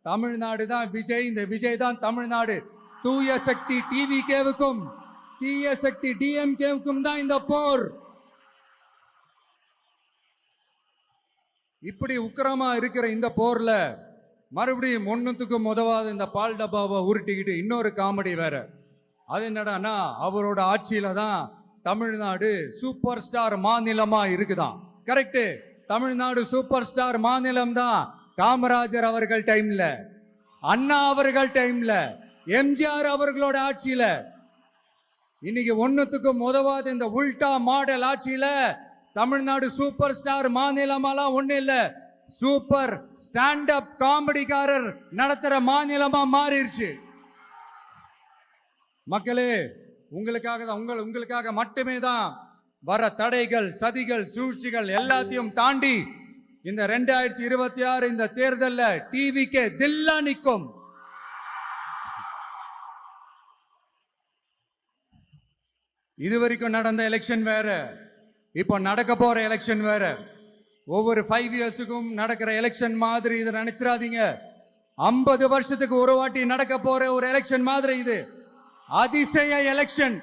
தமிழ்நாடு தான் விஜய், இந்த விஜய் தான் தமிழ்நாடு. தூய சக்தி டிவிகேவுக்கும் தீய சக்தி டிஎம்கேவுக்கும் தான் இந்த போர். இப்படி உக்கிரமா இருக்கிற இந்த போர்ல மறுபடியும் ஒன்னுத்துக்கும் உதவாத இந்த பால் டப்பாவை உருட்டிக்கிட்டு இன்னொரு காமெடி வேற. அது என்னடான்னா, அவரோட ஆட்சியில தான் தமிழ்நாடு சூப்பர் ஸ்டார் மாநிலமா இருக்குதான். கரெக்டு, தமிழ்நாடு சூப்பர் ஸ்டார் மாநிலம் தான். காமராஜர் அவர்கள் டைம்ல, அண்ணா அவர்கள் டைம்ல, எம்ஜிஆர் அவர்களோட ஆட்சியில. இன்னைக்கு ஒன்னுத்துக்கும் உதவாத இந்த உல்டா மாடல் ஆட்சியில தமிழ்நாடு சூப்பர் ஸ்டார் மாநிலமாலாம் ஒண்ணு இல்ல, சூப்பர் ஸ்டாண்ட் அப் காமெடிக்காரர் நடத்துற மாநிலமா மாறிடுச்சு. மக்களே, உங்களுக்காக தான், உங்களுக்காக மட்டுமே தான் வர தடைகள், சதிகள், சூழ்ச்சிகள் எல்லாத்தையும் தாண்டி இந்த 2026 இந்த தேர்தல்ல டிவிக்கு தில்லா நிற்கும். இதுவரைக்கும் நடந்த எலெக்ஷன் வேற, இப்போ நடக்க போற எலெக்ஷன் வேற. ஒவ்வொரு 5 இயர்ஸுக்கும் நடக்கிற எலெக்ஷன் மாதிரி இதை நினைச்சிடாதீங்க. 50 வருஷத்துக்கு ஒரு வாட்டி நடக்க போற ஒரு எலெக்ஷன் மாதிரி இது. அதிசய எலெக்ஷன்.